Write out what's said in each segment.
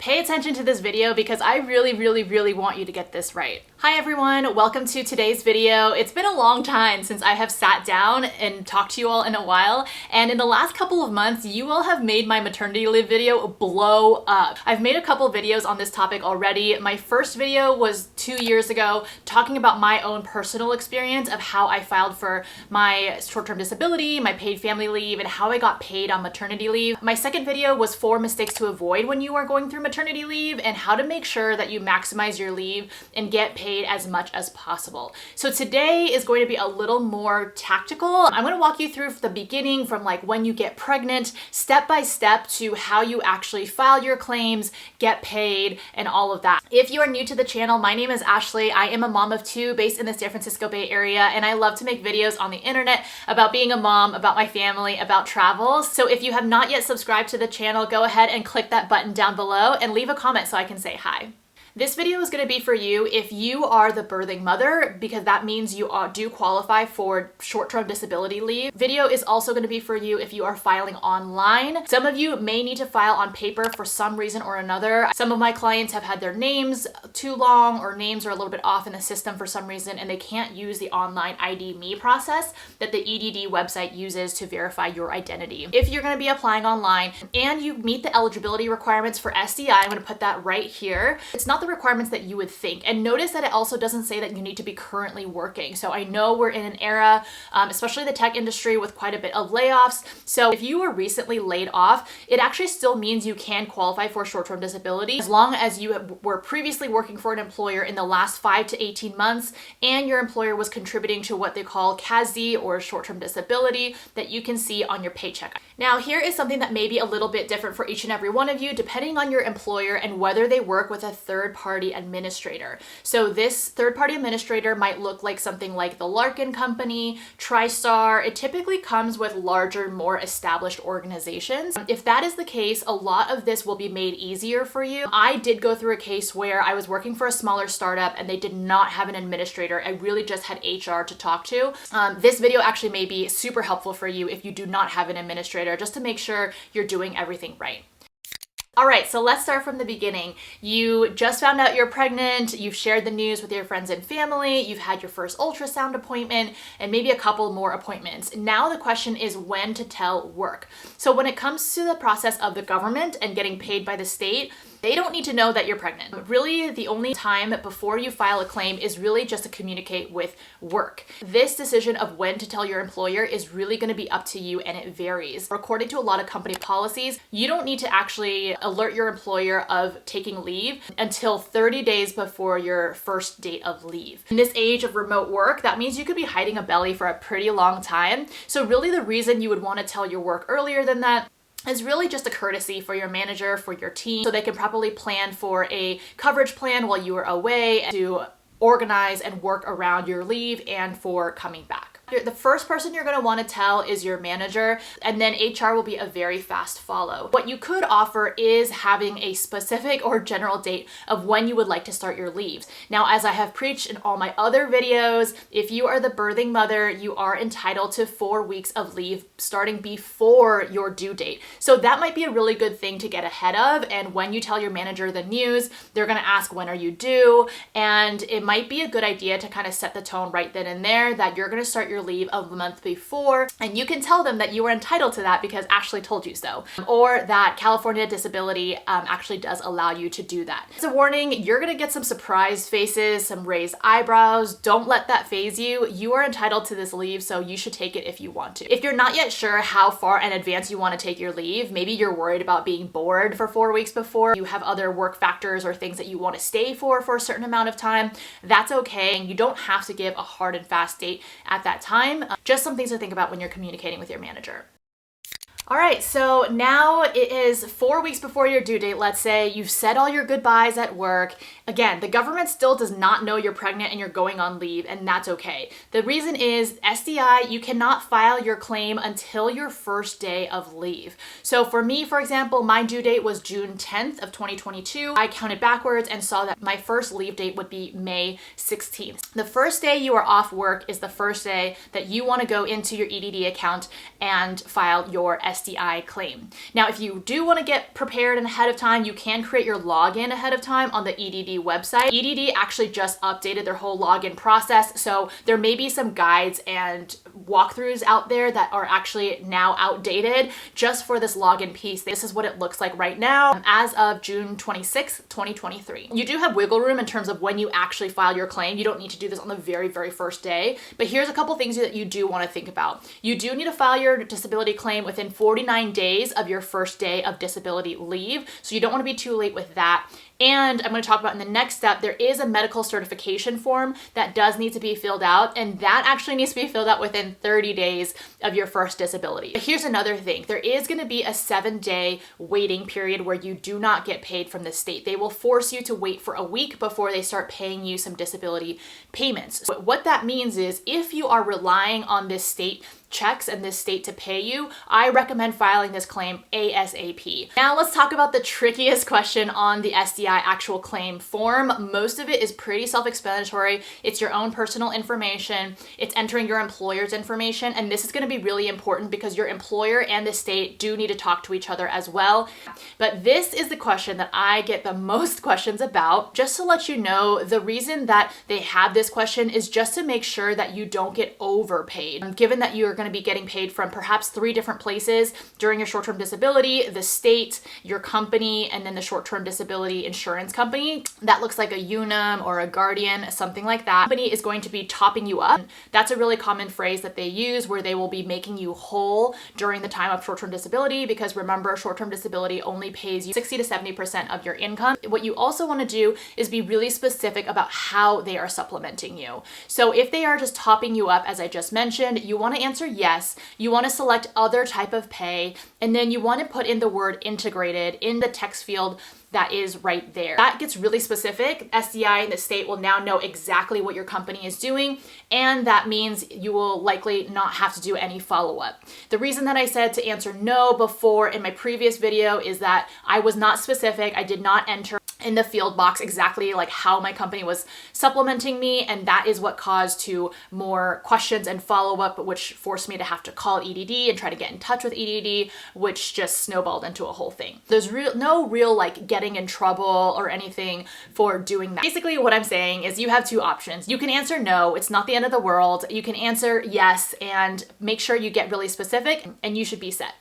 Pay attention to this video because I really want you to get this right. Hi everyone, welcome to today's video. It's been a long time since I have sat down and talked to you all in a while, and in the last couple of months, you all have made my maternity leave video blow up. I've made a couple videos on this topic already. My first video was 2 years ago, talking about my own personal experience of how I filed for my short-term disability, my paid family leave, and how I got paid on maternity leave. My second video was 4 mistakes to avoid when you are going through maternity leave and how to make sure that you maximize your leave and get paid as much as possible. So today is going to be a little more tactical. I'm going to walk you through the beginning from like when you get pregnant, step by step to how you actually file your claims, get paid, and all of that. If you are new to the channel, my name is Ashley. I am a mom of 2 based in the San Francisco Bay Area, and I love to make videos on the internet about being a mom, about my family, about travel. So if you have not yet subscribed to the channel, go ahead and click that button down below and leave a comment so I can say hi. This video is going to be for you if you are the birthing mother, because that means you do qualify for short-term disability leave. Video is also going to be for you if you are filing online. Some of you may need to file on paper for some reason or another. Some of my clients have had their names too long or names are a little bit off in the system for some reason, and they can't use the online ID Me process that the EDD website uses to verify your identity. If you're going to be applying online and you meet the eligibility requirements for SDI, I'm going to put that right here. It's not the requirements that you would think. And notice that it also doesn't say that you need to be currently working. So I know we're in an era, especially the tech industry, with quite a bit of layoffs. So if you were recently laid off, it actually still means you can qualify for short-term disability as long as you were previously working for an employer in the last 5 to 18 months and your employer was contributing to what they call CASD, or short-term disability, that you can see on your paycheck. Now, here is something that may be a little bit different for each and every one of you, depending on your employer and whether they work with a third-party administrator. So this third-party administrator might look like something like the Larkin Company, TriStar. It typically comes with larger, more established organizations. If that is the case, a lot of this will be made easier for you. I did go through a case where I was working for a smaller startup and they did not have an administrator. I really just had HR to talk to. This video actually may be super helpful for you if you do not have an administrator, just to make sure you're doing everything right. All right, so let's start from the beginning. You just found out you're pregnant, you've shared the news with your friends and family, you've had your first ultrasound appointment, and maybe a couple more appointments. Now the question is when to tell work. So when it comes to the process of the government and getting paid by the state, they don't need to know that you're pregnant. Really, the only time before you file a claim is really just to communicate with work. This decision of when to tell your employer is really going to be up to you, and it varies. According to a lot of company policies, you don't need to actually alert your employer of taking leave until 30 days before your first date of leave. In this age of remote work, that means you could be hiding a belly for a pretty long time. So really the reason you would want to tell your work earlier than that is really just a courtesy for your manager, for your team, so they can properly plan for a coverage plan while you are away, and to organize and work around your leave and for coming back. The first person you're going to want to tell is your manager, and then HR will be a very fast follow. What you could offer is having a specific or general date of when you would like to start your leaves. Now, as I have preached in all my other videos, if you are the birthing mother, you are entitled to 4 weeks of leave starting before your due date. So that might be a really good thing to get ahead of, and when you tell your manager the news, they're going to ask, when are you due? And it might be a good idea to kind of set the tone right then and there that you're going to start your leave a month before, and you can tell them that you are entitled to that because Ashley told you so, or that California disability actually does allow you to do that. As a warning, you're gonna get some surprised faces, some raised eyebrows. Don't let that faze you. You are entitled to this leave, so you should take it if you want to. If you're not yet sure how far in advance you want to take your leave, maybe you're worried about being bored for 4 weeks before, you have other work factors or things that you want to stay for a certain amount of time, that's okay. And you don't have to give a hard and fast date at that time. Just some things to think about when you're communicating with your manager. All right, so now it is 4 weeks before your due date. Let's say you've said all your goodbyes at work. Again, the government still does not know you're pregnant and you're going on leave, and that's okay. The reason is SDI, you cannot file your claim until your first day of leave. So for me, for example, my due date was June 10th of 2022. I counted backwards and saw that my first leave date would be May 16th. The first day you are off work is the first day that you want to go into your EDD account and file your SDI claim. Now, if you do want to get prepared and ahead of time, you can create your login ahead of time on the EDD website. EDD actually just updated their whole login process, so there may be some guides and walkthroughs out there that are actually now outdated just for this login piece. This is what it looks like right now as of June 26th, 2023. You do have wiggle room in terms of when you actually file your claim. You don't need to do this on the very, very first day, but here's a couple things that you do want to think about. You do need to file your disability claim within 49 days of your first day of disability leave, so you don't want to be too late with that. And I'm going to talk about in the next step, there is a medical certification form that does need to be filled out, and that actually needs to be filled out within 30 days of your first disability. But here's another thing. There is going to be a 7-day waiting period where you do not get paid from the state. They will force you to wait for a week before they start paying you some disability payments. So what that means is if you are relying on this state checks and this state to pay you, I recommend filing this claim ASAP. Now let's talk about the trickiest question on the SDI actual claim form. Most of it is pretty self-explanatory. It's your own personal information. It's entering your employer's information. And this is going to be really important because your employer and the state do need to talk to each other as well. But this is the question that I get the most questions about. Just to let you know, the reason that they have this question is just to make sure that you don't get overpaid. Given that you are going to be getting paid from perhaps 3 different places during your short-term disability, the state, your company, and then the short-term disability insurance company. That looks like a Unum or a Guardian, something like that. The company is going to be topping you up. That's a really common phrase that they use where they will be making you whole during the time of short-term disability, because remember, short-term disability only pays you 60 to 70% of your income. What you also want to do is be really specific about how they are supplementing you. So if they are just topping you up, as I just mentioned, you want to answer yes. You want to select other type of pay, and then you want to put in the word integrated in the text field that is right there. That gets really specific. SDI and the state will now know exactly what your company is doing, and that means you will likely not have to do any follow-up. The reason that I said to answer no before in my previous video is that I was not specific. I did not enter in the field box exactly like how my company was supplementing me, and that is what caused to more questions and follow-up, which forced me to have to call EDD and try to get in touch with EDD, which just snowballed into a whole thing. There's no real like getting in trouble or anything for doing that. Basically what I'm saying is you have 2 options. You can answer no, it's not the end of the world. You can answer yes and make sure you get really specific, and you should be set.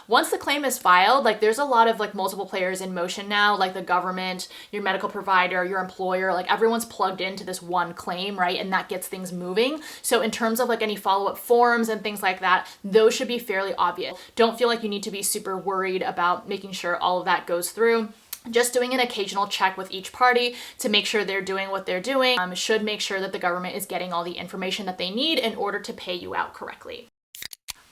Once the claim is filed, like there's a lot of like multiple players in motion now, like the government, your medical provider, your employer, like everyone's plugged into this one claim, right? And that gets things moving. So in terms of like any follow-up forms and things like that, those should be fairly obvious. Don't feel like you need to be super worried about making sure all of that goes through. Just doing an occasional check with each party to make sure they're doing what they're doing should make sure that the government is getting all the information that they need in order to pay you out correctly.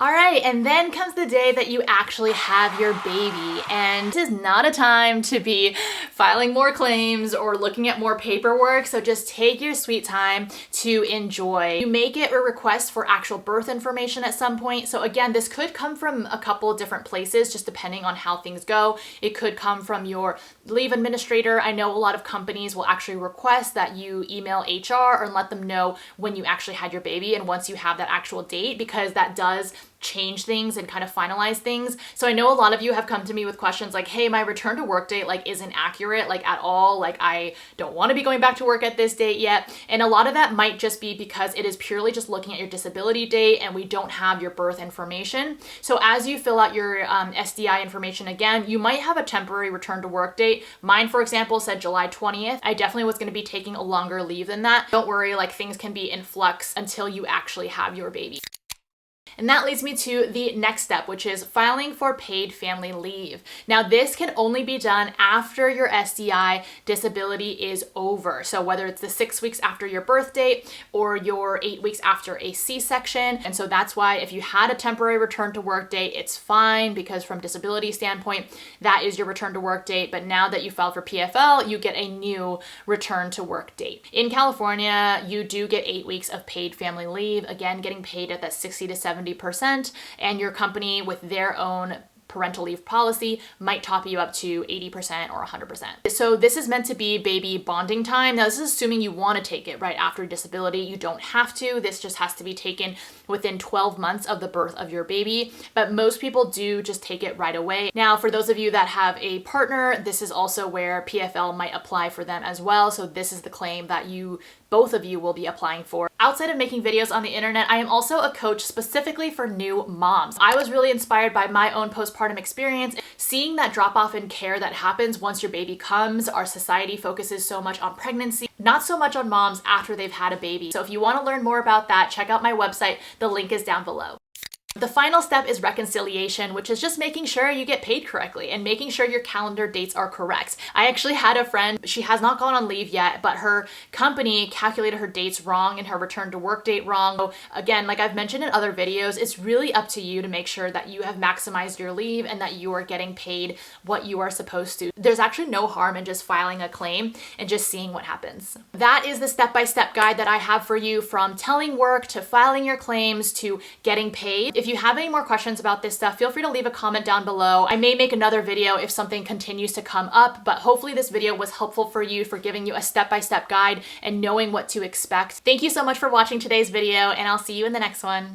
All right, and then comes the day that you actually have your baby, and this is not a time to be filing more claims or looking at more paperwork, so just take your sweet time to enjoy. You may get a request for actual birth information at some point, so again, this could come from a couple of different places, just depending on how things go. It could come from your leave administrator. I know a lot of companies will actually request that you email HR and let them know when you actually had your baby and once you have that actual date, because that does change things and kind of finalize things. So I know a lot of you have come to me with questions like, hey, my return to work date like isn't accurate like at all. Like I don't want to be going back to work at this date yet. And a lot of that might just be because it is purely just looking at your disability date and we don't have your birth information. So as you fill out your SDI information again, you might have a temporary return to work date. Mine, for example, said July 20th. I definitely was going to be taking a longer leave than that. Don't worry, like things can be in flux until you actually have your baby. And that leads me to the next step, which is filing for paid family leave. Now, this can only be done after your SDI disability is over. So whether it's the 6 weeks after your birth date or your 8 weeks after a C-section. And so that's why if you had a temporary return to work date, it's fine because from disability standpoint, that is your return to work date. But now that you filed for PFL, you get a new return to work date. In California, you do get 8 weeks of paid family leave, again, getting paid at that 60 to 70%, and your company with their own parental leave policy might top you up to 80% or 100%. So this is meant to be baby bonding time. Now, this is assuming you want to take it right after disability. You don't have to. This just has to be taken within 12 months of the birth of your baby, but most people do just take it right away. Now, for those of you that have a partner, this is also where PFL might apply for them as well. So this is the claim that both of you will be applying for. Outside of making videos on the internet, I am also a coach specifically for new moms. I was really inspired by my own postpartum experience, seeing that drop off in care that happens once your baby comes. Our society focuses so much on pregnancy, not so much on moms after they've had a baby. So if you want to learn more about that, check out my website. The link is down below. The final step is reconciliation, which is just making sure you get paid correctly and making sure your calendar dates are correct. I actually had a friend, she has not gone on leave yet, but her company calculated her dates wrong and her return to work date wrong. So again, like I've mentioned in other videos, it's really up to you to make sure that you have maximized your leave and that you are getting paid what you are supposed to. There's actually no harm in just filing a claim and just seeing what happens. That is the step-by-step guide that I have for you, from telling work to filing your claims to getting paid. If you have any more questions about this stuff, feel free to leave a comment down below. I may make another video if something continues to come up, but hopefully this video was helpful for you, for giving you a step-by-step guide and knowing what to expect. Thank you so much for watching today's video, and I'll see you in the next one.